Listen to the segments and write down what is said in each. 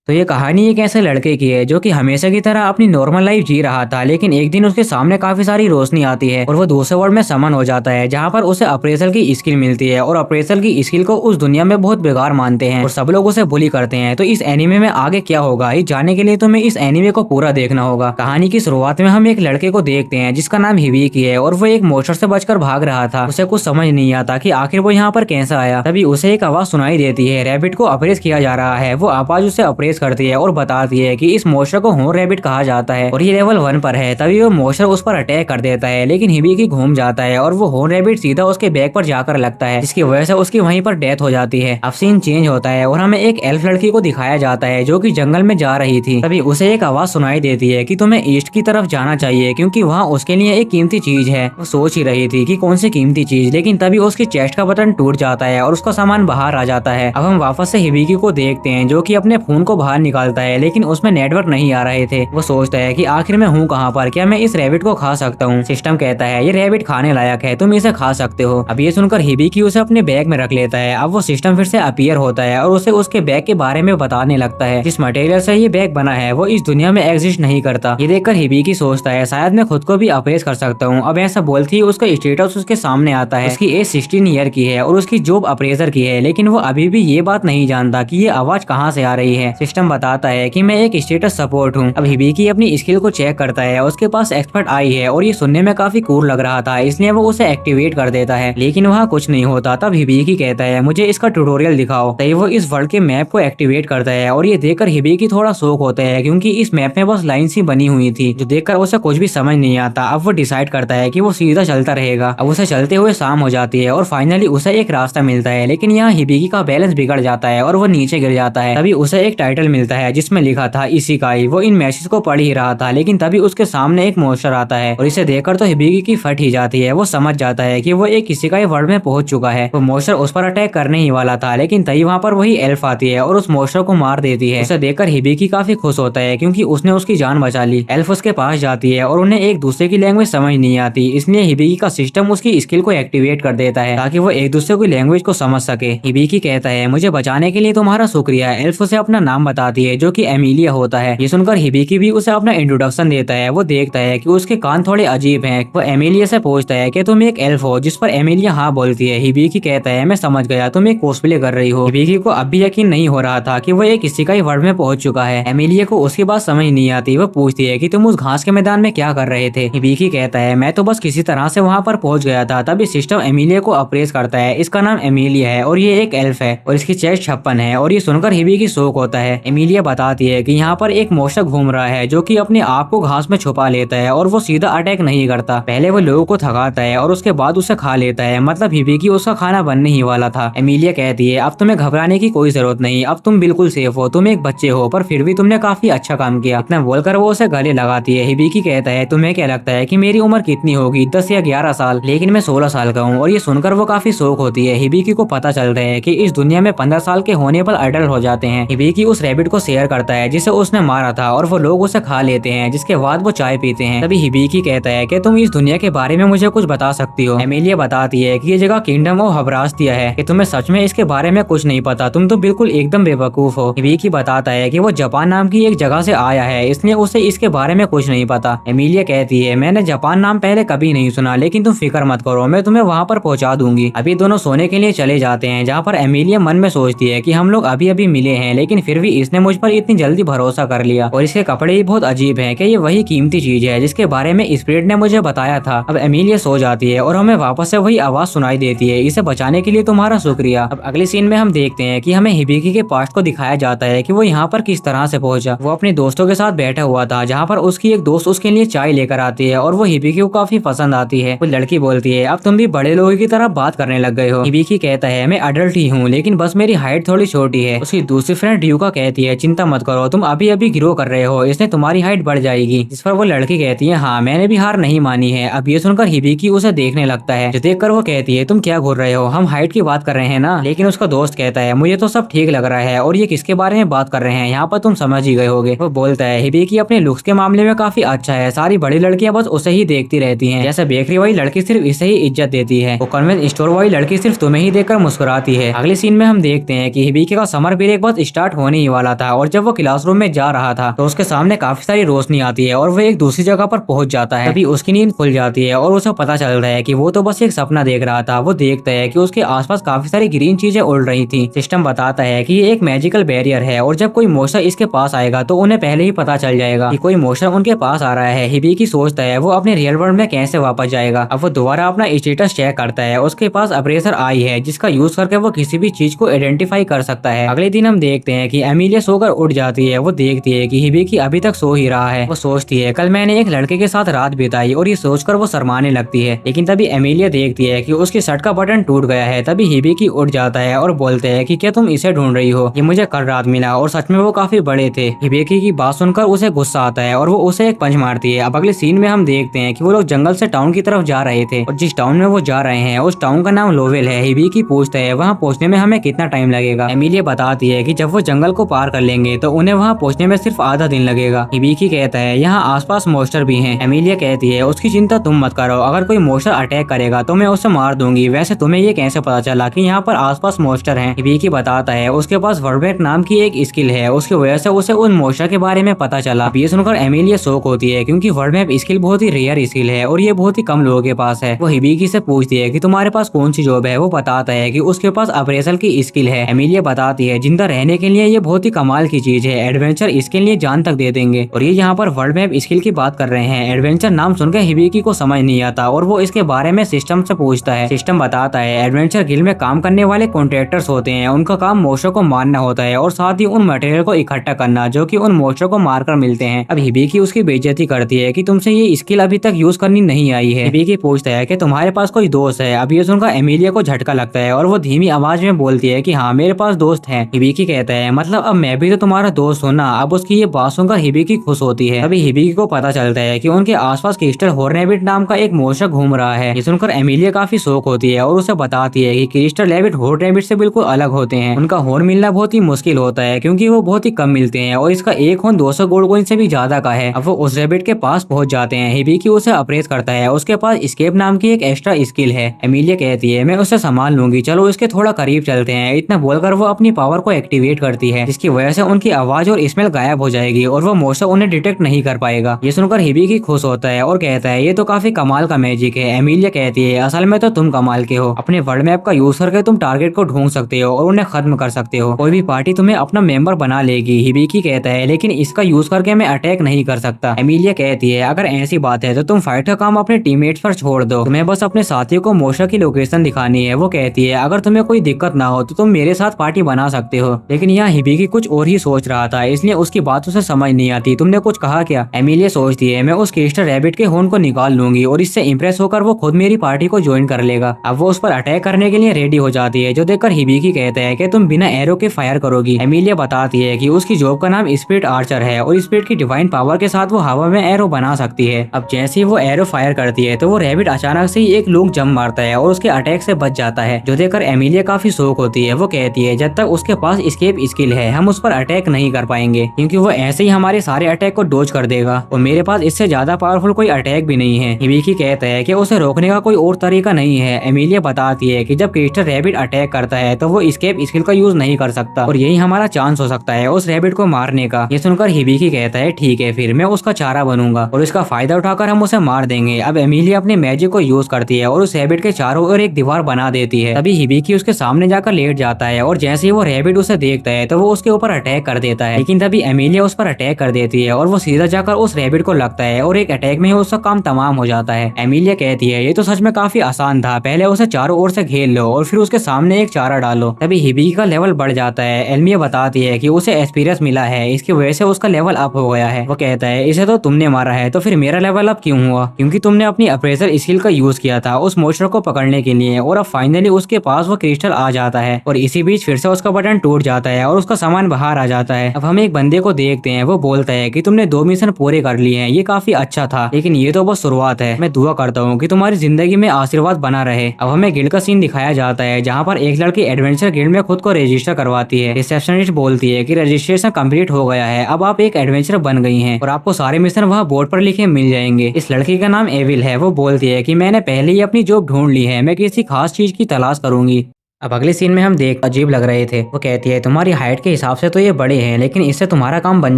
तो ये कहानी एक ऐसे लड़के की है जो कि हमेशा की तरह अपनी नॉर्मल लाइफ जी रहा था, लेकिन एक दिन उसके सामने काफी सारी रोशनी आती है और वो दूसरे वर्ल्ड में समन हो जाता है, जहाँ पर उसे अप्रेजल की स्किल मिलती है और अप्रेजल की स्किल को उस दुनिया में बहुत बेकार मानते हैं और सब लोग उसे बुली करते हैं। तो इस एनिमे में आगे क्या होगा, ये जानने के लिए तुम्हें इस एनिमे को पूरा देखना होगा। कहानी की शुरुआत में हम एक लड़के को देखते हैं जिसका नाम हिबिकी है और वो एक मोस्टर से बचकर भाग रहा था। उसे कुछ समझ नहीं आता कि आखिर वो यहाँ पर कैसे आया। तभी उसे एक आवाज सुनाई देती है, रैबिट को अप्रेस किया जा रहा है। वो आवाज उसे अप्रेस करती है और बताती है कि इस मोस्टर को हॉर्न रैबिट कहा जाता है और ये लेवल 1 पर है। तभी वो मोस्टर उस पर अटैक कर देता है, लेकिन हिबिकी घूम जाता है और वो हॉर्न रैबिट सीधा उसके बैक पर जाकर लगता है, जिसकी वजह से उसकी वहीं पर डेथ हो जाती है। अब सीन चेंज होता है और हमें एक एल्फ लड़की को दिखाया जाता है जो कि जंगल में जा रही थी। तभी उसे एक आवाज सुनाई देती है कि तुम्हें ईस्ट की तरफ जाना चाहिए क्योंकि वहाँ उसके लिए एक कीमती चीज है। वो सोच ही रही थी कि कौन सी कीमती चीज, लेकिन तभी उसकी चेस्ट का बटन टूट जाता है और उसका सामान बाहर आ जाता है। अब हम वापस से हिबिकी को देखते हैं जो कि अपने फोन को बाहर निकालता है, लेकिन उसमें नेटवर्क नहीं आ रहे थे। वो सोचता है कि आखिर मैं हूँ कहाँ पर, क्या मैं इस रैबिट को खा सकता हूँ। सिस्टम कहता है ये रैबिट खाने लायक है, तुम इसे खा सकते हो। अब ये सुनकर हिबिकी उसे अपने बैग में रख लेता है। अब वो सिस्टम फिर से अपीयर होता है और उसे उसके बैग के बारे में बताने लगता है। जिस मटेरियल से ये बैग बना है वो इस दुनिया में एग्जिस्ट नहीं करता। ये देखकर हिबिकी सोचता है शायद मैं खुद को भी अप्रेस कर सकता हूँ। अब ऐसा बोलती ही उसका स्टेटस उसके सामने आता है। उसकी एज 16 ईयर की है और उसकी जॉब अप्रेजर की है, लेकिन वो अभी भी ये बात नहीं जानता कि ये आवाज कहाँ से आ रही है। सिस्टम बताता है कि मैं एक स्टेटस सपोर्ट हूँ। अब हिबिकी अपनी स्किल को चेक करता है, उसके पास एक्सपर्ट आई है और ये सुनने में काफी कूल लग रहा था, इसलिए वो उसे एक्टिवेट कर देता है, लेकिन वहाँ कुछ नहीं होता। तब हिबिकी कहता है मुझे इसका ट्यूटोरियल दिखाओ। तभी वो इस वर्ल्ड के मैप को एक्टिवेट करता है और ये देखकर हिबिकी थोड़ा शॉक होता है क्योंकि इस मैप में बस लाइन सी बनी हुई थी, जो देखकर उसे कुछ भी समझ नहीं आता। अब वो डिसाइड करता है कि वो सीधा चलता रहेगा। अब उसे चलते हुए शाम हो जाती है और फाइनली उसे एक रास्ता मिलता है, लेकिन यहाँ हिबिकी का बैलेंस बिगड़ जाता है और वो नीचे गिर जाता है। तभी उसे एक टाइटल मिलता है जिसमें लिखा था इशिकाई। वो इन मैसेज को पढ़ ही रहा था, लेकिन तभी उसके सामने एक मोस्टर आता है और इसे देखकर तो हिबिकी की फट ही जाती है। वो समझ जाता है कि वो एक इशिकाई वर्ल्ड में पहुंच चुका है। वो मोस्टर उस पर अटैक करने ही वाला था, लेकिन तभी वहाँ पर वही एल्फ आती है और उस मोस्टर को मार देती है। उसे देखकर हिबिकी काफी खुश होता है क्योंकि उसने उसकी जान बचा ली। एल्फ उसके पास जाती है और उन्हें एक दूसरे की लैंग्वेज समझ नहीं आती, इसलिए हिबिकी का सिस्टम उसकी स्किल को एक्टिवेट कर देता है ताकि वो एक दूसरे की लैंग्वेज को समझ सके। हिबिकी कहता है मुझे बचाने के लिए तुम्हारा शुक्रिया। एल्फ उसे अपना नाम बताती है जो कि एमिलिया होता है। ये सुनकर हिबिकी भी उसे अपना इंट्रोडक्शन देता है। वो देखता है कि उसके कान थोड़े अजीब हैं। वो एमिलिया से पूछता है कि तुम एक एल्फ हो, जिस पर एमिलिया हाँ बोलती है। हिबिकी कहता है मैं समझ गया, तुम एक कॉस्प्ले कर रही हो। हिबिकी को अब भी यकीन नहीं हो रहा था कि वो एक इशिकाई वर्ल्ड में पहुंच चुका है। एमिलिया को उसकी बात समझ नहीं आती। वो पूछती है कि तुम उस घास के मैदान में क्या कर रहे थे। हिबिकी कहता है मैं तो बस किसी तरह से वहाँ पर पहुंच गया था। तभी सिस्टम एमिलिया को अप्रेस करता है। इसका नाम एमिलिया है और ये एक एल्फ है और इसकी चेस्ट 56 है। और ये सुनकर हिबिकी शौक होता है। एमिलिया बताती है कि यहाँ पर एक मोस्टर घूम रहा है जो कि अपने आप को घास में छुपा लेता है और वो सीधा अटैक नहीं करता। पहले वो लोगों को थकाता है और उसके बाद उसे खा लेता है। मतलब हिबिकी उसका खाना बनने ही वाला था। एमिलिया कहती है अब तुम्हें घबराने की कोई जरूरत नहीं, अब तुम बिल्कुल सेफ हो। तुम एक बच्चे हो पर फिर भी तुमने काफी अच्छा काम किया। इतना बोलकर वो उसे गले लगाती है। हिबिकी कहता है तुम्हें क्या लगता है कि मेरी उम्र कितनी होगी, 10 या 11 साल, लेकिन मैं 16 साल का हूँ। और ये सुनकर वो काफी शौक होती है। हिबिकी को पता चलता है कि इस दुनिया में 15 साल के होने पर अडल्ट हो जाते हैं। हिबिकी उस रैबिट को शेयर करता है जिसे उसने मारा था और वो लोग उसे खा लेते हैं, जिसके बाद वो चाय पीते हैं। तभी हिबिकी कहता है कि तुम इस दुनिया के बारे में मुझे कुछ बता सकती हो। एमिलिया बताती है कि ये जगह किंगडम ऑफ हब्रास्तिया है, कि तुम्हें सच में इसके बारे में कुछ नहीं पता, तुम तो बिल्कुल एकदम बेवकूफ हो। हिबिकी बताता है कि वो जापान नाम की एक जगह से आया है, इसलिए उसे इसके बारे में कुछ नहीं पता। एमिलिया कहती है मैंने जापान नाम पहले कभी नहीं सुना, लेकिन तुम फिक्र मत करो, मैं तुम्हें वहाँ पर पहुँचा दूंगी। अभी दोनों सोने के लिए चले जाते हैं, जहाँ पर एमिलिया मन में सोचती है कि हम लोग अभी अभी मिले हैं, लेकिन फिर भी इसने मुझ पर इतनी जल्दी भरोसा कर लिया और इसके कपड़े ही बहुत अजीब हैं कि ये वही कीमती चीज है जिसके बारे में स्पिरिट ने मुझे बताया था। अब एमिलिया सो जाती है और हमें वापस से वही आवाज सुनाई देती है, इसे बचाने के लिए तुम्हारा शुक्रिया। अब अगले सीन में हम देखते हैं कि हमें हिबिकी के पास्ट को दिखाया जाता है कि वो यहाँ पर किस तरह से पहुंचा। वो अपने दोस्तों के साथ बैठा हुआ था, जहाँ पर उसकी एक दोस्त उसके लिए चाय लेकर आती है और वो हिबिकी को काफी पसंद आती है। वो लड़की बोलती है अब तुम भी बड़े लोगों की तरह बात करने लग गए हो। हिबिकी कहता है मैं अडल्ट ही हूँ, लेकिन बस मेरी हाइट थोड़ी छोटी है। उसकी दूसरी फ्रेंड ड्यूका कहती है चिंता मत करो, तुम अभी अभी ग्रो कर रहे हो, इसने तुम्हारी हाइट बढ़ जाएगी। जिस पर वो लड़की कहती है हाँ मैंने भी हार नहीं मानी है। अब ये सुनकर हिबिकी उसे देखने लगता है, जो देखकर वो कहती है तुम क्या घूर रहे हो, हम हाइट की बात कर रहे हैं ना। लेकिन उसका दोस्त कहता है मुझे तो सब ठीक लग रहा है और ये किसके बारे में बात कर रहे हैं, यहाँ पर तुम समझ ही गए होगे। वो बोलता है हिबिकी अपने लुक्स के मामले में काफी अच्छा है, सारी बड़ी लड़कियां बस उसे ही देखती रहती हैं, जैसे बेकरी वाली लड़की सिर्फ इसे ही इज्जत देती है, वो कन्वेंस स्टोर वाली लड़की सिर्फ तुम्हें ही देखकर मुस्कुराती है। अगले सीन में हम देखते हैं कि हिबिकी का समर ब्रेक बस स्टार्ट होने ही वाला था और जब वो क्लासरूम में जा रहा था तो उसके सामने काफी सारी रोशनी आती है और वो एक दूसरी जगह पर पहुंच जाता है। तभी उसकी नींद खुल जाती है और उसे पता चलता है कि वो तो बस एक सपना देख रहा था। वो देखता है कि उसके आसपास काफी सारी ग्रीन चीजें उड़ रही थी। सिस्टम बताता है कि ये एक मैजिकल बैरियर है और जब कोई मोस्टर इसके पास आएगा तो उन्हें पहले ही पता चल जाएगा कि कोई मोस्टर उनके पास आ रहा है। हिबिकी सोचता है वो अपने रियल वर्ल्ड में कैसे वापस जाएगा। अब वो दोबारा अपना स्टेटस चेक करता है। उसके पास अप्रेसर आई है जिसका यूज करके वो किसी भी चीज को आइडेंटिफाई कर सकता है। अगले दिन हम देखते हैं कि एमिलिया सोकर उठ जाती है। वो देखती है कि हिबिकी अभी तक सो ही रहा है। वो सोचती है कल मैंने एक लड़के के साथ रात बिताई और ये सोचकर वो शर्माने लगती है। लेकिन तभी एमिलिया देखती है कि उसकी शर्ट का बटन टूट गया है। तभी हिबिकी उठ जाता है और बोलते हैं कि क्या तुम इसे ढूंढ रही हो? ये मुझे कल रात मिला और सच में वो काफी बड़े थे। हिबिकी की बात सुनकर उसे गुस्सा आता है और वो उसे एक पंच मारती है। अब अगले सीन में हम देखते हैं कि वो लोग जंगल से टाउन की तरफ जा रहे थे और जिस टाउन में वो जा रहे हैं उस टाउन का नाम लोवेल है। हिबिकी पूछता है वहाँ पहुँचने में हमें कितना टाइम लगेगा? एमिलिया बताती है कि जब वो जंगल को पार कर लेंगे तो उन्हें वहाँ पहुँचने में सिर्फ आधा दिन लगेगा। हिबिकी कहता है यहाँ आसपास मोस्टर भी हैं। एमिलिया कहती है उसकी चिंता तुम मत करो, अगर कोई मोस्टर अटैक करेगा तो मैं उसे मार दूंगी। वैसे तुम्हें ये कैसे पता चला कि यहाँ पर आसपास मोस्टर हैं? हिबिकी बताता है उसके पास वर्डमैप नाम की एक स्किल है, उसकी वजह से उसे उन मोस्टर के बारे में पता चला। ये सुनकर एमिलिया शॉक होती है क्योंकि वर्डमैप स्किल बहुत ही रेयर स्किल है और ये बहुत ही कम लोगों के पास है। वो हिबिकी से पूछती है कि तुम्हारे पास कौन सी जॉब है? वो बताता है कि उसके पास अप्रेसल की स्किल है। एमिलिया बताती है जिंदा रहने के लिए ये बहुत ही कमाल की चीज है, एडवेंचर इसके लिए जान तक दे देंगे। और ये यहाँ पर वर्ल्ड मैप स्किल की बात कर रहे हैं। एडवेंचर नाम सुनकर हिबिकी को समझ नहीं आता और वो इसके बारे में सिस्टम से पूछता है। सिस्टम बताता है एडवेंचर गिल्ड में काम करने वाले कॉन्ट्रैक्टर्स होते हैं, उनका काम मोस्टर को मारना होता है और साथ ही उन मटेरियल को इकट्ठा करना जो कि उन मोस्टर को मारकर मिलते हैं। अब हिबिकी उसकी बेइज्जती करती है कि तुमसे ये स्किल अभी तक यूज करनी नहीं आई है। हिबिकी पूछता है कि तुम्हारे पास कोई दोस्त है? अब ये सुनकर एमिलिया को झटका लगता है और वो धीमी आवाज में बोलती है कि हाँ मेरे पास दोस्त है। हिबिकी कहता है मतलब अब मैं भी तो तुम्हारा दोस्त हूँ ना? अब उसकी ये बात सुनकर हिबिकी खुश होती है। अभी हिबिकी को पता चलता है कि उनके आसपास क्रिस्टल हॉर्नेबिट नाम का एक मोस्टर घूम रहा है। ये सुनकर एमिलिया काफी शौक होती है और उसे बताती है कि क्रिस्टल रैबिट हॉर्नेबिट से बिल्कुल अलग होते हैं। उनका हॉर्न मिलना बहुत ही मुश्किल होता है क्योंकि वो बहुत ही कम मिलते हैं और इसका एक हॉर्न 200 गोल्ड कॉइन से भी ज्यादा का है। अब वो उस रैबिट के पास पहुंच जाते हैं। हिबिकी उसे अप्रेस करता है। उसके पास एस्केप नाम की एक एक्स्ट्रा स्किल है। एमिलिया कहती है मैं उसे संभाल लूंगी, चलो इसके थोड़ा करीब चलते हैं। इतना बोलकर वो अपनी पावर को एक्टिवेट करती है जिसकी वजह से उनकी आवाज और स्मेल गायब हो जाएगी और वो मोस्टर उन्हें डिटेक्ट नहीं कर पाएगा। ये सुनकर हिबिकी खुश होता है और कहता है ये तो काफी कमाल का मैजिक है। एमिलिया कहती है असल में तो तुम कमाल के हो, अपने वर्ल्ड मैप का यूज करके तुम टारगेट को ढूंढ सकते हो और उन्हें खत्म कर सकते हो। कोई भी पार्टी तुम्हें अपना मेंबर बना लेगी। हिबिकी कहता है लेकिन इसका यूज करके मैं अटैक नहीं कर सकता। एमिलिया कहती है अगर ऐसी बात है तो तुम फाइट का काम अपने टीममेट्स पर छोड़ दो, तुम्हें बस अपने साथियों को मोस्टर की लोकेशन दिखानी है। वो कहती है अगर तुम्हें कोई दिक्कत ना हो तो तुम मेरे साथ पार्टी बना सकते हो। लेकिन यहाँ हिबिकी कुछ और ही सोच रहा था इसलिए उसकी बात उसे समझ नहीं आती। तुमने कुछ कहा क्या? एमिलिया सोचती है मैं उस क्रिस्टल रैबिट के हॉर्न को निकाल लूंगी और इससे इंप्रेस होकर वो खुद मेरी पार्टी को ज्वाइन कर लेगा। अब वो उस पर अटैक करने के लिए रेडी हो जाती है जो देखकर हिबिकी कहता है कि तुम बिना एरो के फायर करोगी। एमिलिया बताती है कि उसकी जॉब का नाम स्पिरिट आर्चर है और स्पिरिट की डिवाइन पावर के साथ वो हवा में एरो बना सकती है। अब जैसे ही वो एरो फायर करती है तो वो रैबिट अचानक से ही एक लूप जंप मारता है और उसके अटैक से बच जाता है जो देखकर एमिलिया काफी शौक होती है। वो कहती है जब तक उसके पास एस्केप स्किल है हम उस पर अटैक नहीं कर पाएंगे क्योंकि वो ऐसे ही हमारे सारे अटैक को डोज कर देगा और मेरे पास इससे ज्यादा पावरफुल कोई अटैक भी नहीं है। हिबिकी कहता है कि उसे रोकने का कोई और तरीका नहीं है। एमिलिया बताती है कि जब क्रिस्टल रैबिट अटैक करता है तो वो एस्केप स्किल का यूज नहीं कर सकता और यही हमारा चांस हो सकता है उस रैबिट को मारने का। ये सुनकर हिबिकी कहता है ठीक है फिर मैं उसका चारा बनूंगा और इसका फायदा उठाकर हम उसे मार देंगे। अब एमिलिया अपने मैजिक को यूज करती है और उस रैबिट के चारों ओर एक दीवार बना देती है। तभी हिबिकी उसके सामने जाकर लेट जाता है और जैसे ही वो रैबिट उसे देखता है तो वो उसके ऊपर अटैक कर देता है। लेकिन तभी एमिलिया उस पर अटैक कर देती है और वो सीधा जाकर उस रैबिट को लगता है और एक अटैक में ही उसका काम तमाम हो जाता है। एमिलिया कहती है ये तो सच में काफी आसान था, पहले उसे चारों ओर से घेर लो और फिर उसके सामने एक चारा डालो। तभी हिबिकी का लेवल बढ़ जाता है। एल्मिया बताती है कि उसे एक्सपीरियंस मिला है, इसकी वजह से उसका लेवल अप हो गया है। वो कहता है इसे तो तुमने मारा है तो फिर मेरा लेवल अप क्यों हुआ? क्योंकि तुमने अपनी अप्रेजर स्किल का यूज किया था उस मोस्टर को पकड़ने के लिए और अब फाइनली उसके पास वो क्रिस्टल आ जाता है और इसी बीच फिर से उसका बटन टूट जाता है और उसका सामान बाहर आ जाता है। अब हम एक बंदे को देखते हैं, वो बोलता है कि तुमने 2 मिशन पूरे कर लिए हैं, ये काफी अच्छा था लेकिन ये तो बस शुरुआत है। मैं दुआ करता हूँ कि तुम्हारी जिंदगी में आशीर्वाद बना रहे। अब हमें गिल्ड का सीन दिखाया जाता है जहाँ पर एक लड़की एडवेंचर गिल्ड में खुद को रजिस्टर करवाती है। रिसेप्शनिस्ट बोलती है कि रजिस्ट्रेशन कंप्लीट हो गया है, अब आप एक एडवेंचर बन गई हैं और आपको सारे मिशन वहाँ बोर्ड पर लिखे मिल जाएंगे। इस लड़की का नाम एविल है। वो बोलती है कि मैंने पहले ही अपनी जॉब ढूंढ ली है, मैं किसी खास चीज की तलाश करूंगी। अब अगले सीन में हम देख अजीब लग रहे थे। वो कहती है तुम्हारी हाइट के हिसाब से तो ये बड़े हैं, लेकिन इससे तुम्हारा काम बन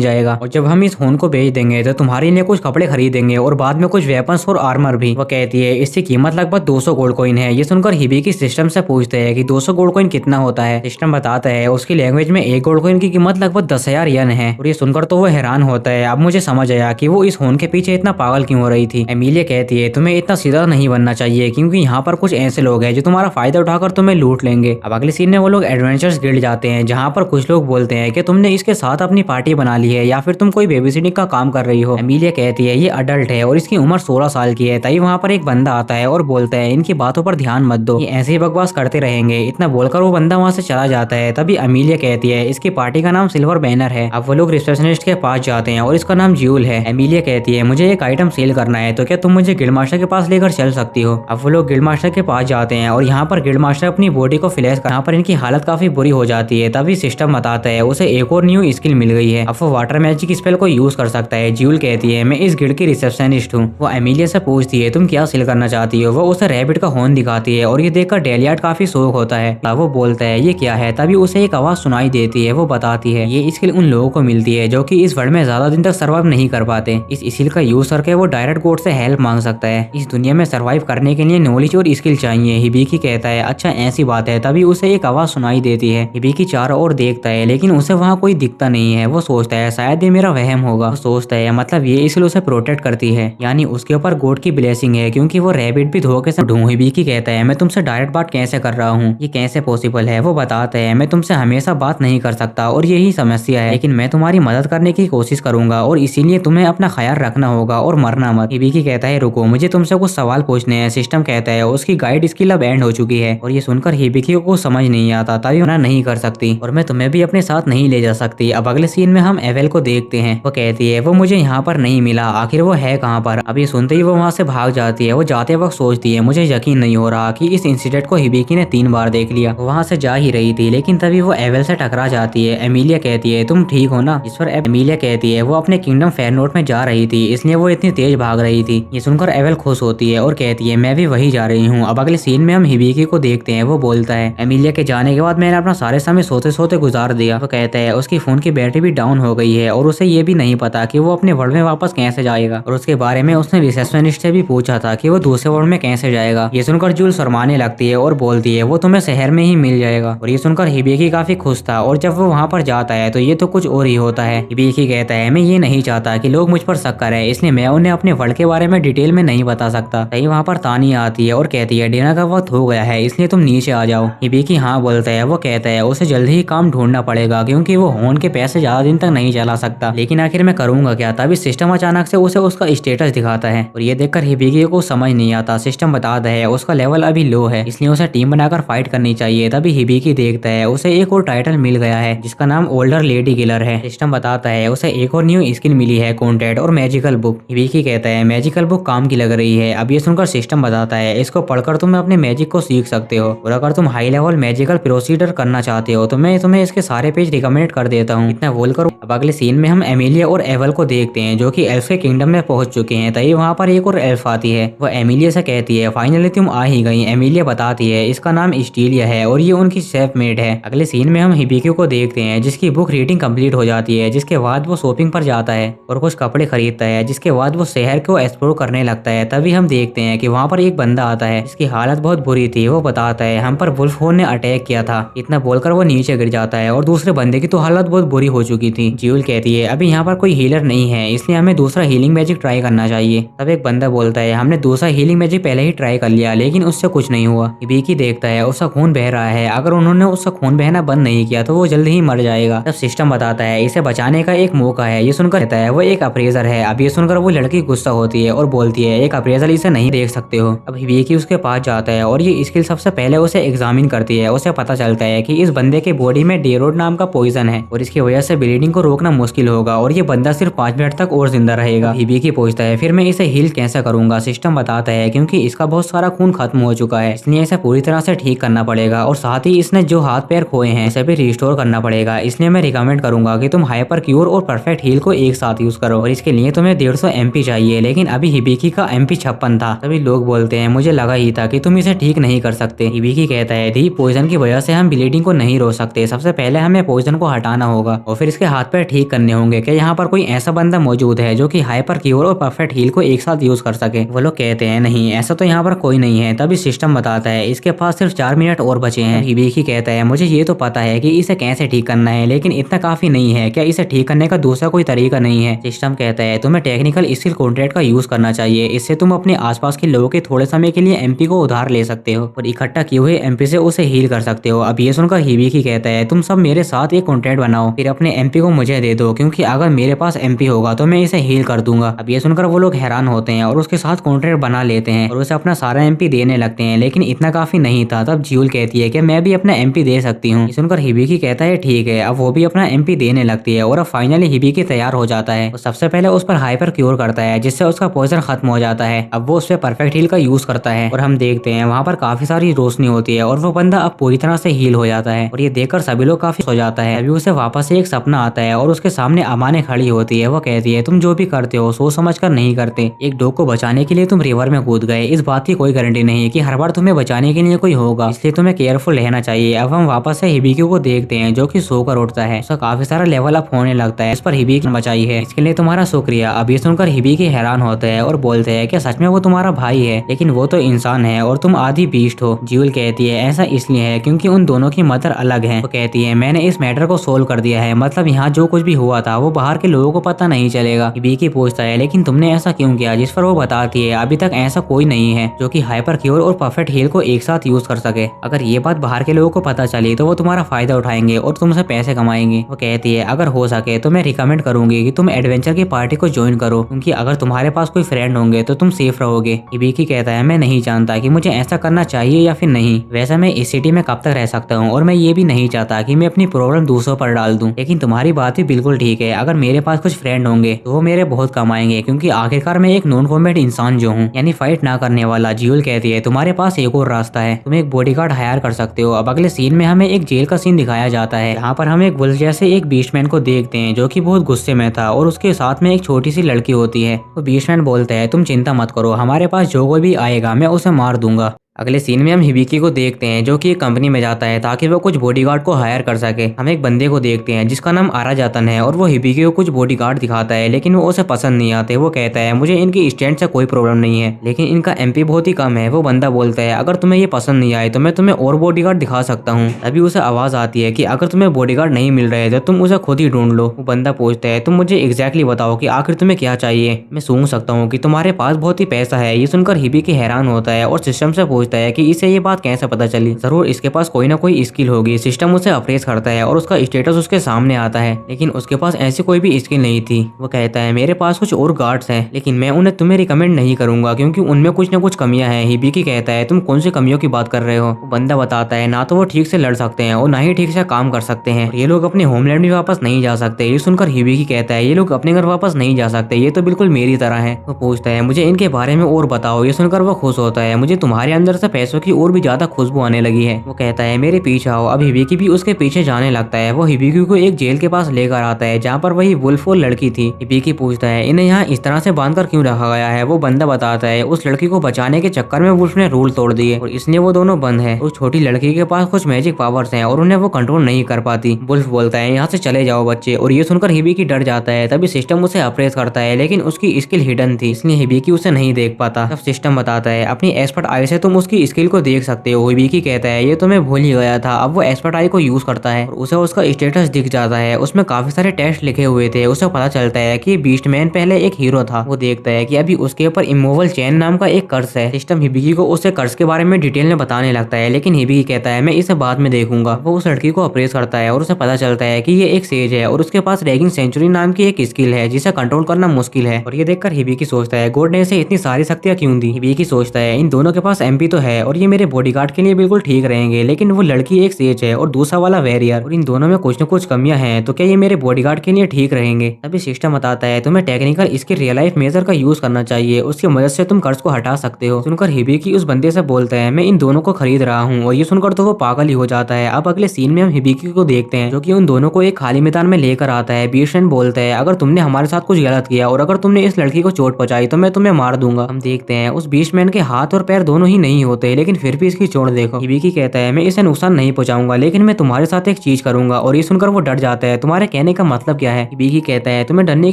जाएगा, और जब हम इस फोन को बेच देंगे तो तुम्हारे लिए कुछ कपड़े खरीदेंगे और बाद में कुछ वेपन्स और आर्मर भी। वो कहती है इसकी कीमत लगभग 200 गोल्ड कॉइन है। ये सुनकर हिबिकी सिस्टम से पूछते हैं कि 200 गोल्ड कॉइन कितना होता है। सिस्टम बताता है उसकी लैंग्वेज में एक गोल्ड कॉइन की कीमत लगभग 10,000 येन है। और ये सुनकर तो वो हैरान होता है। अब मुझे समझ आया कि वो इस फोन के पीछे इतना पागल क्यों हो रही थी। एमिलिया कहती है तुम्हें इतना सीधा नहीं बनना चाहिए, क्योंकि यहाँ पर कुछ ऐसे लोग हैं जो तुम्हारा फायदा उठाकर तुम्हें लूट लेंगे। अब अगले सीन में वो लोग एडवेंचर्स गिल्ड जाते हैं, जहाँ पर कुछ लोग बोलते हैं कि तुमने इसके साथ अपनी पार्टी बना ली है या फिर तुम कोई बेबीसिटिंग का काम कर रही हो। एमिलिया कहती है ये अडल्ट है और इसकी उम्र 16 साल की है। तभी वहाँ पर एक बंदा आता है और बोलता है इनकी बातों पर ध्यान मत दो, ये ऐसे ही बकवास करते रहेंगे। इतना बोलकर वो बंदा वहाँ से चला जाता है। तभी एमिलिया कहती है इसकी पार्टी का नाम सिल्वर बैनर है। अब वो लोग रिसेप्शनिस्ट के पास जाते हैं और इसका नाम ज्यूल है। एमिलिया कहती है मुझे एक आइटम सेल करना है, तो क्या तुम मुझे गिल्ड मास्टर के पास लेकर चल सकती हो। अब वो लोग गिल्ड मास्टर के पास जाते हैं और यहाँ पर गिल्ड मास्टर अपनी बॉडी को फ्लैश कर, यहाँ पर इनकी हालत काफी बुरी हो जाती है। तभी सिस्टम बताता है उसे एक और न्यू स्किल मिल गई है, अब वो वाटर मैजिक स्पेल को यूज कर सकता है। ज्यूल कहती है मैं इस गिल्ड की रिसेप्शनिस्ट हूँ। वो एमिलिया से पूछती है तुम क्या सेल करना चाहती हो। वो उसे रैबिट का हॉर्न दिखाती है और ये देखकर डेलियार्ड काफी शौक होता है। वो बोलता है ये क्या है। तभी उसे एक आवाज सुनाई देती है। वो बताती है ये स्किल उन लोगों को मिलती है जो कि इस वर्ल्ड में ज्यादा दिन तक सर्वाइव नहीं कर पाते। इस स्किल का यूज करके वो डायरेक्ट गॉड से हेल्प मांग सकता है। इस दुनिया में सर्वाइव करने के लिए नॉलेज और स्किल चाहिए। हिबिकी कहता है अच्छा ऐसी बात है। तभी उसे एक आवाज सुनाई देती है। हिबिकी चारों ओर देखता है लेकिन उसे वहाँ कोई दिखता नहीं है। वो सोचता है शायद ये मेरा वहम होगा। वो सोचता है मतलब ये स्किल उसे प्रोटेक्ट करती है, यानी उसके ऊपर गॉड की ब्लेसिंग है, क्योंकि वो रैबिट भी धोखे से ढूंढ। हिबिकी कहता है मैं तुमसे डायरेक्ट बात कैसे कर रहा हूँ, ये कैसे पॉसिबल है। वो बताता है मैं तुमसे हमेशा बात नहीं कर सकता और यही समस्या है, लेकिन मैं तुम्हारी मदद करने की कोशिश करूंगा और इसीलिए तुम्हें अपना ख्याल रखना होगा और मरना मत। हिबिकी कहता है रुको मुझे तुमसे कुछ सवाल पूछने हैं। सिस्टम कहता है उसकी गाइड स्किल अब एंड हो चुकी है। और ये सुनकर हिबिकी को समझ नहीं आता, तभी मना नहीं कर सकती और मैं तुम्हें भी अपने साथ नहीं ले जा सकती। अब अगले सीन में हम एवेल को देखते हैं। वो कहती है वो मुझे यहाँ पर नहीं मिला, आखिर वो है कहाँ पर। अब ये सुनते ही वो वहाँ से भाग जाती है। वो जाते वक्त सोचती है मुझे यकीन नहीं हो रहा कि इस इंसिडेंट को हिबिकी ने 3 बार देख लिया। वो वहाँ से जा ही रही थी, लेकिन तभी वो एवेल से टकरा जाती है। एमिलिया कहती है तुम ठीक हो ना। इस पर एमिलिया कहती है वो अपने किंगडम फेयरनोट में जा रही थी, इसलिए वो इतनी तेज भाग रही थी। ये सुनकर एवेल खुश होती है और कहती है मैं भी वही जा रही हूँ। अब अगले सीन में हम हिबिकी को देखते हैं। वो बोलता है एमिलिया के जाने के बाद मैंने अपना सारे समय सोते सोते गुजार दिया। वो कहता है उसकी फोन की बैटरी भी डाउन हो गई है और उसे ये भी नहीं पता कि वो अपने वर्ल्ड में वापस कैसे जाएगा। और उसके बारे में उसने रिसेप्शनिस्ट से भी पूछा था कि वो दूसरे वर्ल्ड में कैसे जाएगा। ये सुनकर जूल शर्माने लगती है और बोलती है वो तुम्हें शहर में ही मिल जाएगा। और ये सुनकर हिबिकी काफी खुश था और जब वो वहाँ पर जाता है तो ये तो कुछ और ही होता है। हिबिकी कहता है मैं ये नहीं चाहता कि लोग मुझ पर शक करें, इसलिए मैं उन्हें अपने वर्ल्ड के बारे में डिटेल में नहीं बता सकता। तभी वहाँ पर तानिया आती है और कहती है डिनर का वक्त हो गया है, इसलिए तुम नीचे आ जाओ। हिबिकी हाँ बोलता है। वो कहता है उसे जल्दी ही काम ढूंढना पड़ेगा, क्योंकि वो होन के पैसे ज्यादा दिन तक नहीं चला सकता, लेकिन आखिर मैं करूंगा क्या। तभी सिस्टम अचानक से उसे उसका स्टेटस दिखाता है और ये देखकर हिबिकी को समझ नहीं आता। सिस्टम बताता है उसका लेवल अभी लो है, इसलिए उसे टीम बनाकर फाइट करनी चाहिए। तभी हिबिकी देखता है उसे एक और टाइटल मिल गया है जिसका नाम ओल्डर लेडी किलर है। सिस्टम बताता है उसे एक और न्यू स्किल मिली है कॉन्टैक्ट और मैजिकल बुक। हिबिकी कहता है मैजिकल बुक काम की लग रही है। अब ये सुनकर सिस्टम बताता है इसको पढ़कर तुम अपने मैजिक को सीख सकते हो, और अगर तुम हाई लेवल मैजिकल प्रोसीडर करना चाहते हो तो मैं तुम्हें इसके सारे पेज रिकमेंड कर देता हूँ। इतना बोलकर अब अगले सीन में हम एमिलिया और एवल को देखते हैं जो कि एल्फ के किंगडम में पहुंच चुके हैं। तभी वहाँ पर एक और एल्फ आती है। वो एमिलिया से कहती है फाइनली तुम आ ही गई। एमिलिया बताती है इसका नाम स्टीलिया है और ये उनकी शेफ मेड है। अगले सीन में हम हिबिकी को देखते हैं जिसकी बुक रीडिंग कंप्लीट हो जाती है, जिसके बाद वो शॉपिंग पर जाता है और कुछ कपड़े खरीदता है, जिसके बाद वो शहर को एक्सप्लोर करने लगता है। तभी हम देखते हैं कि वहाँ पर एक बंदा आता है जिसकी हालत बहुत बुरी थी। वो बताता है हम पर वुल्फ होन ने अटैक किया था। इतना बोलकर वो नीचे गिर जाता है और दूसरे बंदे की तो हालत बहुत बुरी हो चुकी थी। ज्यूल कहती है अभी यहाँ पर कोई हीलर नहीं है, इसलिए हमें दूसरा हीलिंग मैजिक ट्राई करना चाहिए। तब एक बंदा बोलता है हमने दूसरा हीलिंग मैजिक पहले ही ट्राई कर लिया, लेकिन उससे कुछ नहीं हुआ। हिबिकी देखता है उसका खून बह रहा है, अगर उन्होंने उसका खून बहना बंद नहीं किया तो वो जल्द ही मर जाएगा। तब सिस्टम बताता है इसे बचाने का एक मौका है। ये सुनकर कहता है वो एक अप्रेजर है। अब ये सुनकर वो लड़की गुस्सा होती है और बोलती है एक अप्रेजर इसे नहीं देख सकते हो। अब हिबिकी उसके पास जाता है और ये स्किल सबसे पहले उसे एग्जामिन करती है। उसे पता चलता है कि इस बंदे के बॉडी में डेरोड नाम का पॉइजन है और इसकी वजह से ब्लीडिंग को रोकना मुश्किल होगा और ये बंदा सिर्फ 5 मिनट तक और जिंदा रहेगा। हिबिकी पूछता है फिर मैं इसे हील कैसे करूंगा। सिस्टम बताता है क्योंकि इसका बहुत सारा खून खत्म हो चुका है, इसलिए इसे पूरी तरह से ठीक करना पड़ेगा और साथ ही इसने जो हाथ पैर खोए हैं इसे भी रिस्टोर करना पड़ेगा। इसलिए मैं रिकमेंड करूंगा कि तुम हाइपर क्यूर और परफेक्ट हील को एक साथ यूज करो और इसके लिए तुम्हें 150 MP चाहिए, लेकिन अभी हिबिकी का MP 56 था। तभी लोग बोलते हैं मुझे लगा ही था कि तुम इसे ठीक नहीं कर सकते। हिबिकी कहता कहता है दी पॉइजन की वजह से हम ब्लीडिंग को नहीं रोक सकते, सबसे पहले हमें पॉइजन को हटाना होगा और फिर इसके हाथ पैर ठीक करने होंगे। क्या यहाँ पर कोई ऐसा बंदा मौजूद है जो कि हाइपर क्योर और परफेक्ट हील को एक साथ यूज कर सके? वो लोग कहते हैं नहीं, ऐसा तो यहाँ पर कोई नहीं है। तभी सिस्टम बताता है इसके पास सिर्फ 4 मिनट और बचे हैं। हिबिकी कहता है मुझे ये तो पता है कि इसे कैसे ठीक करना है, लेकिन इतना काफी नहीं है। क्या इसे ठीक करने का दूसरा कोई तरीका नहीं है? सिस्टम कहता है तुम्हें टेक्निकल स्किल कॉन्ट्रैक्ट का यूज करना चाहिए, इससे तुम अपने आसपास के लोगों के थोड़े समय के लिए एमपी को उधार ले सकते हो और इकट्ठा किए हुए एमपी से उसे हील कर सकते हो। अब ये सुनकर हिबिकी कहता है तुम सब मेरे साथ एक कॉन्ट्रैक्ट बनाओ, फिर अपने एमपी को मुझे दे दो, क्योंकि अगर मेरे पास एमपी होगा तो मैं इसे हील कर दूंगा। अब ये सुनकर वो लोग हैरान होते हैं और उसके साथ कॉन्ट्रैक्ट बना लेते हैं और उसे अपना सारा एमपी देने लगते हैं, लेकिन इतना काफी नहीं था। तब ज्यूल कहती है कि मैं भी अपना एमपी दे सकती हूँ। सुनकर हिबिकी कहता है ठीक है। अब वो भी अपना एमपी देने लगती है और अब फाइनली हिबिकी तैयार हो जाता है। सबसे पहले उस पर हाइपर क्योर करता है जिससे उसका पॉइजन खत्म हो जाता है। अब वो उस पर परफेक्ट हील का यूज करता है और हम देखते हैं वहाँ पर काफी सारी रोशनी होती है और वो बंदा अब पूरी तरह से हील हो जाता है और ये देखकर सभी लोग काफी हो जाता है। अभी उसे वापस से एक सपना आता है और उसके सामने अमाने खड़ी होती है। वो कहती है तुम जो भी करते हो सोच समझ कर नहीं करते, एक डॉग को बचाने के लिए तुम रिवर में कूद गए, इस बात की कोई गारंटी नहीं है कि हर बार तुम्हें बचाने के लिए कोई होगा, इसलिए तुम्हें केयरफुल रहना चाहिए। अब हम वापस से हिबिकी को देखते हैं जो कि सोकर उठता है, उसका काफी सारा लेवल अप होने लगता है। इस पर हिबिकी बचाई है, इसके लिए तुम्हारा शुक्रिया। अब ये सुनकर हिबिकी हैरान होते हैं और बोलते हैं कि सच में वो तुम्हारा भाई है, लेकिन वो तो इंसान है और तुम आधी बीस्ट हो। ज्यूल कहती है ऐसा इसलिए है क्योंकि उन दोनों की मदर अलग है। वो कहती है मैंने इस मैटर को सोल्व कर दिया है, मतलब यहाँ जो कुछ भी हुआ था वो बाहर के लोगों को पता नहीं चलेगा। हिबिकी पूछता है लेकिन तुमने ऐसा क्यों किया? जिस पर वो बताती है अभी तक ऐसा कोई नहीं है जो कि हाइपर क्योर और परफेक्ट हील को एक साथ यूज कर सके। अगर ये बात बाहर के लोगों को पता चली तो वो तुम्हारा फायदा उठाएंगे और तुमसे पैसे कमाएंगे। वो कहती है अगर हो सके तो मैं रिकमेंड करूंगी कि तुम एडवेंचर की पार्टी को ज्वाइन करो, क्योंकि अगर तुम्हारे पास कोई फ्रेंड होंगे तो तुम सेफ रहोगे। हिबिकी कहता है मैं नहीं जानता कि मुझे ऐसा करना चाहिए या फिर नहीं, वैसे मैं इस सिटी में कब तक रह सकता हूँ और मैं ये भी नहीं चाहता कि मैं अपनी प्रॉब्लम दूसरों पर डाल दूं, लेकिन तुम्हारी बात भी बिल्कुल ठीक है। अगर मेरे पास कुछ फ्रेंड होंगे तो वो मेरे बहुत कम आएंगे, क्योंकि आखिरकार मैं एक नॉन कॉम्बैट इंसान जो हूँ, यानी फाइट ना करने वाला। ज्यूल कहती है तुम्हारे पास एक और रास्ता है, तुम एक बॉडीगार्ड हायर कर सकते हो। अब अगले सीन में हमें एक जेल का सीन दिखाया जाता है, जहाँ पर हम एक वुल्फ जैसे एक बीस्टमैन को देखते हैं जो कि बहुत गुस्से में था और उसके साथ में एक छोटी सी लड़की होती है। तो बीस्टमैन बोलता है तुम चिंता मत करो, हमारे पास जो कोई भी आएगा मैं उसे मार दूंगा। अगले सीन में हम हिबिकी को देखते हैं जो कि एक कंपनी में जाता है ताकि वो कुछ बॉडीगार्ड को हायर कर सके। हम एक बंदे को देखते हैं जिसका नाम आरा जातन है और वो हिबिकी को कुछ बॉडीगार्ड दिखाता है, लेकिन वो उसे पसंद नहीं आते। वो कहता है मुझे इनकी स्टैंड से कोई प्रॉब्लम नहीं है, लेकिन इनका एमपी बहुत ही कम है। वो बंदा बोलता है अगर तुम्हें ये पसंद नहीं आए तो मैं तुम्हें और बॉडीगार्ड दिखा सकता हूँ। अभी उसे आवाज आती है कि अगर तुम्हें बॉडीगार्ड नहीं मिल रहे तो तुम उसे खुद ही ढूंढ लो। वो बंदा पूछता है तुम मुझे एग्जैक्टली बताओ कि आखिर तुम्हें क्या चाहिए, मैं सूंघ सकता हूँ कि तुम्हारे पास बहुत ही पैसा है। ये सुनकर हिबिकी हैरान होता है और सिस्टम से पूछता है कि इसे बात कैसे पता चली, जरूर इसके पास कोई ना कोई स्किल होगी। सिस्टम उसे अप्रेस करता है और उसका स्टेटस उसके सामने आता है, लेकिन उसके पास ऐसी कोई भी स्किल नहीं थी। वो कहता है मेरे पास कुछ और गार्ड्स हैं, लेकिन मैं उन्हें तुम्हें रिकमेंड नहीं करूंगा क्योंकि उनमें कुछ ना कुछ कमियां हैं। हिबिकी कहता है तुम कौन सी कमियों की बात कर रहे हो? वो बंदा बताता है ना तो वो ठीक से लड़ सकते हैं और ना ही ठीक से काम कर सकते हैं, ये लोग अपने होमलैंड भी वापस नहीं जा सकते। ये सुनकर हिबिकी कहता है ये लोग अपने घर वापस नहीं जा सकते, ये तो बिल्कुल मेरी तरह है। वो पूछता है मुझे इनके बारे में और बताओ। ये सुनकर वो खुश होता है, मुझे तुम्हारे अंदर से पैसों की और भी ज्यादा खुशबू आने लगी है। वो कहता है मेरे पीछे आओ। अब हिबिकी भी उसके पीछे जाने लगता है। वो हिबिकी को एक जेल के पास लेकर आता है जहाँ पर वही वुल्फ और लड़की थी। हिबिकी पूछता है इन्हें यहाँ इस तरह से बांधकर क्यों रखा गया है? वो बंदा बताता है उस लड़की को बचाने के चक्कर में वुल्फ ने रूल तोड़ दिए और इसलिए वो दोनों बंद है। उस छोटी लड़की के पास कुछ मैजिक पावर्स हैं और उन्हें वो कंट्रोल नहीं कर पाती। वुल्फ बोलता है यहाँ से चले जाओ बच्चे, और ये सुनकर हिबिकी डर जाता है। तभी सिस्टम उसे अप्रेस करता है, लेकिन उसकी स्किल हिडन थी इसलिए हिबिकी उसे नहीं देख पाता। तब सिस्टम बताता है अपनी एक्सपर्ट आई से तुम उसकी स्किल को देख सकते हो। हिबिकी कहता है ये तो मैं भूल ही गया था। अब वो एक्सपर्ट आई को यूज करता है और उसे उसका स्टेटस दिख जाता है, उसमें काफी सारे टेस्ट लिखे हुए थे। उसे पता चलता है कि बीस्टमैन पहले एक हीरो था। वो देखता है कि अभी उसके ऊपर इमूवल चैन नाम का एक कर्स है। सिस्टम हिबिकी को उससे कर्स के बारे में डिटेल में बताने लगता है, लेकिन हिबिकी कहता है मैं इसे बाद में देखूंगा। वो उस लड़की को अप्रेस करता है और उसे पता चलता है कि ये एक सेज है और उसके पास रैगिंग सेंचुरी नाम की एक स्किल है जिसे कंट्रोल करना मुश्किल है। और ये देखकर हिबिकी सोचता है गॉड ने इसे इतनी सारी शक्तियां क्यों दी। हिबिकी सोचता है इन दोनों के पास एमपी तो है और ये मेरे बॉडीगार्ड के लिए बिल्कुल ठीक रहेंगे, लेकिन वो लड़की एक सेज है और दूसरा वाला वेरियर, और इन दोनों में कुछ न कुछ कमियां हैं, तो क्या ये मेरे बॉडीगार्ड के लिए ठीक रहेंगे? तभी सिस्टम बताता है तुम्हें टेक्निकल इसके रियल लाइफ मेजर का यूज करना चाहिए, उसकी मदद से तुम कर्ज को हटा सकते हो। सुनकर हिबिकी उस बंदे से बोलता है मैं इन दोनों को खरीद रहा हूँ, और ये सुनकर तो वो पागल ही हो जाता है। अब अगले सीन में हम हिबिकी को देखते हैं जो कि उन दोनों को एक खाली मैदान में लेकर आता है। बीस्टमैन बोलता है अगर तुमने हमारे साथ कुछ गलत किया और अगर तुमने इस लड़की को चोट पहुंचाई तो मैं तुम्हें मार दूंगा। हम देखते हैं उस बीस्टमैन के हाथ और पैर दोनों ही नहीं नहीं होते, लेकिन फिर भी इसकी चोट देखो। हिबिकी कहता है मैं इसे नुकसान नहीं पहुंचाऊंगा, लेकिन मैं तुम्हारे साथ एक चीज करूंगा। और ये सुनकर वो डर जाता है। तुम्हारे कहने का मतलब क्या है? हिबिकी कहता है तुम्हें डरने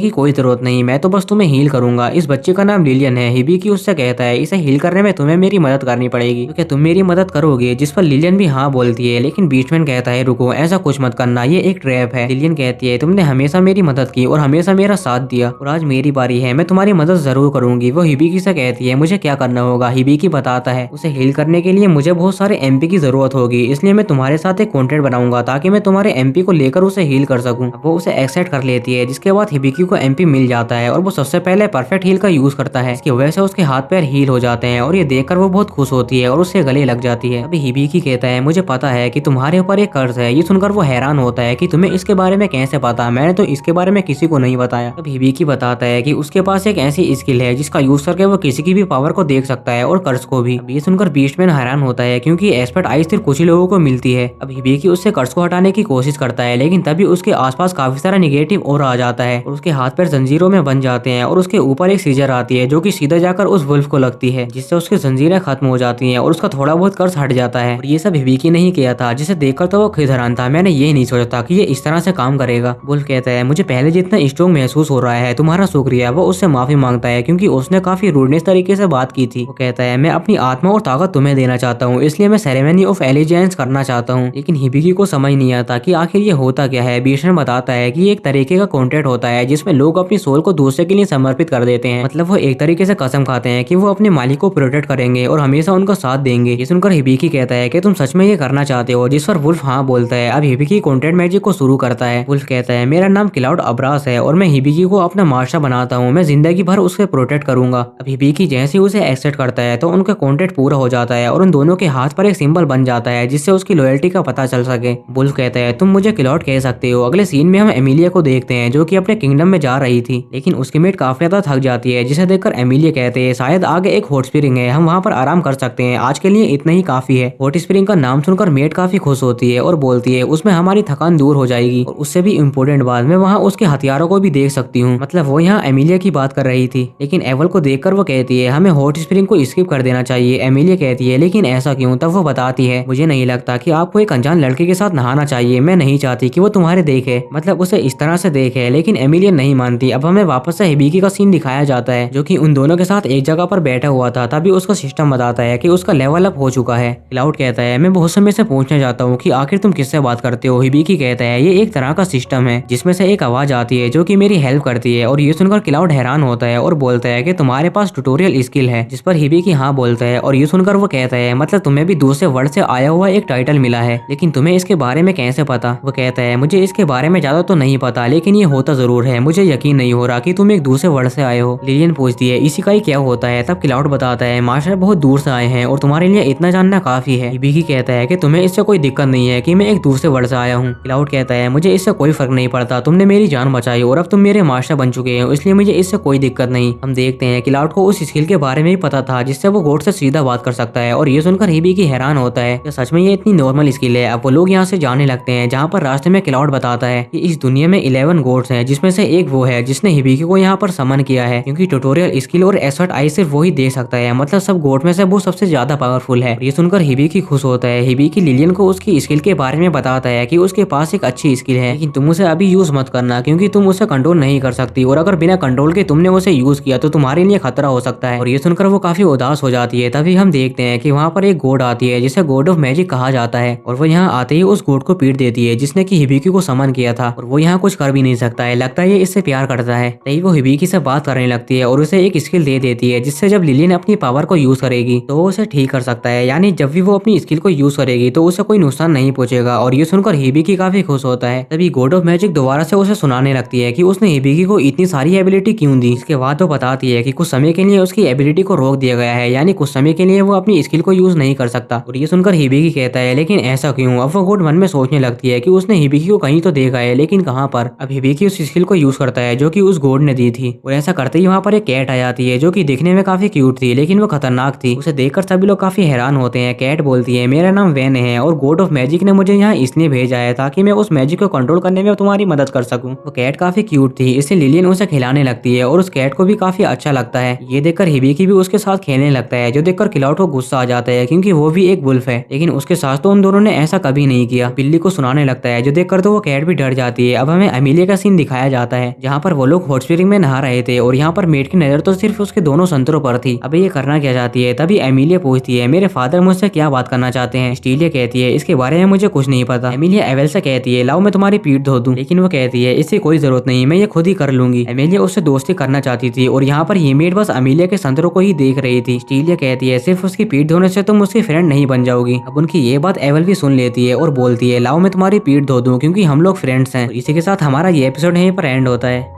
की कोई जरूरत नहीं, मैं तो बस तुम्हें हील करूंगा। इस बच्चे का नाम लिलियन है। हिबिकी उससे कहता है इसे हील करने में तुम्हें मेरी मदद करनी पड़ेगी, तो क्या तुम मेरी मदद करोगे? जिस पर लिलियन भी हाँ बोलती है, लेकिन बीचमैन कहता है रुको, ऐसा कुछ मत करना, ये एक ट्रैप है। लिलियन कहती है तुमने हमेशा मेरी मदद की और हमेशा मेरा साथ दिया, और आज मेरी बारी है, मैं तुम्हारी मदद जरूर करूंगी। वो हिबिकी से कहती है मुझे क्या करना होगा? हिबिकी बताता है उसे हील करने के लिए मुझे बहुत सारे एमपी की जरूरत होगी, इसलिए मैं तुम्हारे साथ एक कॉन्ट्रैक्ट बनाऊंगा ताकि मैं तुम्हारे एमपी को लेकर उसे हील कर सकूं। वो उसे एक्सेप्ट कर लेती है, जिसके बाद हिबिकी को एमपी मिल जाता है और वो सबसे पहले परफेक्ट हील का यूज करता है। इसकी वजह से उसके हाथ पैर हील हो जाते हैं और ये देखकर वो बहुत खुश होती है और उससे गले लग जाती है। अभी हिबिकी कहता है मुझे पता है कि तुम्हारे ऊपर एक कर्ज है। ये सुनकर वो हैरान होता है कि तुम्हें इसके बारे में कैसे पता? मैंने तो इसके बारे में किसी को नहीं बताया। अब हिबिकी बताता है कि उसके पास एक ऐसी स्किल है जिसका यूज करके वो किसी की भी पावर को देख सकता है और कर्ज को भी। अब ये सुनकर बीस्टमैन हैरान होता है क्योंकि एक्सपर्ट आई सिर्फ कुछ ही लोगों को मिलती है। अब हिबिकी उससे कर्ज को हटाने की कोशिश करता है, लेकिन तभी उसके आसपास काफी सारा निगेटिव और आ जाता है और उसके हाथ पैर जंजीरों में बन जाते हैं और उसके ऊपर एक सीजर आती है जो कि सीधा जाकर उस वुल्फ को लगती है, जिससे उसकी जंजीरें खत्म हो जाती हैं और उसका थोड़ा बहुत कर्ज हट जाता है। और ये सब हिबिकी ने ही किया था, जिसे देखकर तो वो खुद हैरान था। मैंने ये नहीं सोचा था कि ये इस तरह से काम करेगा। वुल्फ कहता है मुझे पहले जितना स्ट्रॉन्ग महसूस हो रहा है, तुम्हारा शुक्रिया। वो उससे माफी मांगता है क्योंकि उसने काफी रूडनेस तरीके से बात की थी। वो कहता है मैं अपनी आत्मा और ताकत तुम्हें देना चाहता हूँ, इसलिए मैं सेरेमनी ऑफ एलिजेंस करना चाहता हूँ। लेकिन हिबिकी को समझ नहीं आता कि आखिर ये होता क्या है। बीस्टमैन बताता है कि ये एक तरीके का कॉन्ट्रैक्ट होता है जिसमें लोग अपनी सोल को दूसरे के लिए समर्पित कर देते हैं। मतलब वो एक तरीके से कसम खाते हैं कि वो अपने मालिक को प्रोटेक्ट करेंगे और हमेशा उनका साथ देंगे। ये सुनकर हिबिकी कहता है कि तुम सच में ये करना चाहते हो? जिस पर वुल्फ हाँ बोलता है। अब हिबिकी कॉन्ट्रैक्ट मैजिक को शुरू करता है। वुल्फ कहता है मेरा नाम क्लाउड अब्रास है और मैं हिबिकी को अपना मास्टर बनाता हूँ, मैं जिंदगी भर उससे प्रोटेक्ट करूंगा। अब हिबिकी जैसे उसे एक्सेप्ट करता है तो उनका कॉन्ट्रैक्ट पूरा हो जाता है और उन दोनों के हाथ पर एक सिंबल बन जाता है जिससे उसकी लॉयल्टी का पता चल सके। वुल्फ कहता है तुम मुझे क्लाउड कह सकते हो। अगले सीन में हम एमिलिया को देखते हैं जो कि अपने किंगडम में जा रही थी, लेकिन उसकी मेट काफी ज्यादा थक जाती है, जिसे देखकर एमिलिया कहते हैं शायद आगे एक हॉट स्प्रिंग है, हम वहाँ पर आराम कर सकते हैं, आज के लिए इतना ही काफी है। हॉट स्प्रिंग का नाम सुनकर मेट काफी खुश होती है और बोलती है उसमें हमारी थकान दूर हो जाएगी। और उससे भी इम्पोर्टेंट बात, मैं वहाँ उसके हथियारों को भी देख सकती हूँ। मतलब वो यहाँ एमिलिया की बात कर रही थी, लेकिन एवल को देखकर वो कहती है हमें हॉट स्प्रिंग को स्किप कर देना चाहिए। एमिलिया कहती है लेकिन ऐसा क्यों? तब वो बताती है मुझे नहीं लगता कि आपको एक अनजान लड़के के साथ नहाना चाहिए, मैं नहीं चाहती कि वो तुम्हारे देखे, मतलब उसे इस तरह से देखे। लेकिन एमिलिया नहीं मानती। अब हमें वापस से हिबिकी का सीन दिखाया जाता है जो कि उन दोनों के साथ एक जगह पर बैठा हुआ था। तभी उसका सिस्टम बताता है कि उसका लेवल अप हो चुका है। क्लाउड कहता है मैं बहुत समय से पूछना चाहता हूँ कि आखिर तुम किससे बात करते हो? हिबिकी कहता है ये एक तरह का सिस्टम है जिसमें से एक आवाज आती है जो कि मेरी हेल्प करती है। और ये सुनकर क्लाउड हैरान होता है और बोलता है कि तुम्हारे पास ट्यूटोरियल स्किल है, जिस पर हिबिकी हाँ बोलता है। और ये सुनकर वो कहता है मतलब तुम्हें भी दूसरे वर्ल्ड से आया हुआ एक टाइटल मिला है, लेकिन तुम्हें इसके बारे में कैसे पता? वो कहता है मुझे इसके बारे में ज्यादा तो नहीं पता, लेकिन ये होता जरूर है, मुझे यकीन नहीं हो रहा कि तुम एक दूसरे वर्ल्ड से आए हो। लिलियन पूछती है इसी का ही क्या होता है? तब क्लाउड बताता है मास्टर बहुत दूर से आए हैं और तुम्हारे लिए इतना जानना काफी है। हिबिकी कहता है कि तुम्हें इससे कोई दिक्कत नहीं है कि मैं एक दूसरे वर्ल्ड से आया हूँ। क्लाउड कहता है मुझे इससे कोई फर्क नहीं पड़ता, तुमने मेरी जान बचाई और अब तुम मेरे मास्टर बन चुके हो, इसलिए मुझे इससे कोई दिक्कत नहीं। हम देखते हैं क्लाउड को उस स्किल के बारे में ही पता था जिससे वो गॉड से सीधा बात कर सकता है। और ये सुनकर हिबिकी हैरान होता है कि सच में ये इतनी नॉर्मल स्किल है। अब वो लोग यहाँ से जाने लगते हैं, जहाँ पर रास्ते में क्लाउड बताता है कि इस दुनिया में 11 गॉड्स हैं, जिसमें से एक वो है जिसने हिबिकी को यहाँ पर समन किया है, क्योंकि ट्यूटोरियल स्किल और एक्सपर्ट आई सिर्फ वही दे सकता है, मतलब सब गॉड में से वो सबसे ज्यादा पावरफुल है। ये सुनकर हिबिकी खुश होता है। हिबिकी लिलियन को उसकी स्किल के बारे में बताता है कि उसके पास एक अच्छी स्किल है, लेकिन तुम उसे अभी यूज मत करना क्योंकि तुम उसे कंट्रोल नहीं कर सकती, और अगर बिना कंट्रोल के तुमने उसे यूज किया तो तुम्हारे लिए खतरा हो सकता है। और ये सुनकर वो काफी उदास हो जाती है। तभी हम देखते हैं कि वहाँ पर एक गॉड आती है जिसे गॉड ऑफ मैजिक कहा जाता है, और वो यहाँ आते ही उस गॉड को पीट देती है जिसने कि हिबिकी को समन किया था, और वो यहाँ कुछ कर भी नहीं सकता है। लगता है ये इससे प्यार करता है। तभी वो हिबिकी से बात करने लगती है और उसे एक स्किल दे देती है जिससे जब लिलियन अपनी पावर को यूज करेगी तो वो उसे ठीक कर सकता है, यानी जब भी वो अपनी स्किल को यूज करेगी तो उसे कोई नुकसान नहीं पहुंचेगा। और ये सुनकर हिबिकी काफी खुश होता है। तभी गॉड ऑफ मैजिक दोबारा से उसे सुनाने लगती है कि उसने हिबिकी को इतनी सारी एबिलिटी क्यों दी। इसके बाद वो बताती है कि कुछ समय के लिए उसकी एबिलिटी को रोक दिया गया है, यानी कुछ समय के लिए वो अपनी स्किल को यूज नहीं कर सकता। और ये सुनकर हिबिकी कहता है लेकिन ऐसा क्यों? अब वो गॉड मन में सोचने लगती है कि उसने हिबिकी को कहीं तो देखा है, लेकिन कहाँ पर। अब हिबिकी उस स्किल को यूज करता है जो कि उस गॉड ने दी थी, और ऐसा करते ही वहाँ पर एक कैट आ जाती है जो कि दिखने में काफी क्यूट थी, लेकिन वो खतरनाक थी। उसे देखकर सभी लोग काफी हैरान होते हैं। कैट बोलती है मेरा नाम वैन है और गॉड ऑफ मैजिक ने मुझे यहाँ इसलिए भेजा है ताकि मैं उस मैजिक को कंट्रोल करने में तुम्हारी मदद कर सकूं। वो कैट काफी क्यूट थी, इसलिए लिलियन उसे खिलाने लगती है और उस कैट को भी काफी अच्छा लगता है। ये देखकर हिबिकी भी उसके साथ खेलने लगता है, जो देखकर क्लाउड को गुस्सा आ जाता है क्योंकि वो भी एक वुल्फ है, लेकिन उसके साथ तो उन दोनों ने ऐसा कभी नहीं किया। बिल्ली को सुनाने लगता है जो देखकर तो वो कैट भी डर जाती है। अब हमें एमिलिया का सीन दिखाया जाता है जहाँ पर वो लोग हॉट स्प्रिंग में नहा रहे थे और यहाँ पर मेट की नजर तो सिर्फ उसके दोनों संतरों पर थी। अब ये करना क्या चाहती है? तभी एमिलिया पूछती है मेरे फादर मुझसे क्या बात करना चाहते हैं। स्टीलिया कहती है इसके बारे में मुझे कुछ नहीं पता। एमिलिया एवेल से कहती है लाओ मैं तुम्हारी पीठ धो दूं, लेकिन वो कहती है इससे कोई जरूरत नहीं, मैं ये खुद ही कर लूंगी। एमिलिया उससे दोस्ती करना चाहती थी और यहाँ पर ये मेट बस एमिलिया के संतरों को ही देख रही थी। स्टीलिया कहती है सिर्फ उसकी पीठ धोने से तुम उसकी फ्रेंड नहीं बन जाओगी। अब उनकी ये बात एवेल भी सुन लेती है और बोलती है लाओ मैं तुम्हारी पीठ धो दूं क्योंकि हम लोग फ्रेंड्स हैं। इसी के साथ हमारा ये एपिसोड यहीं पर एंड होता है।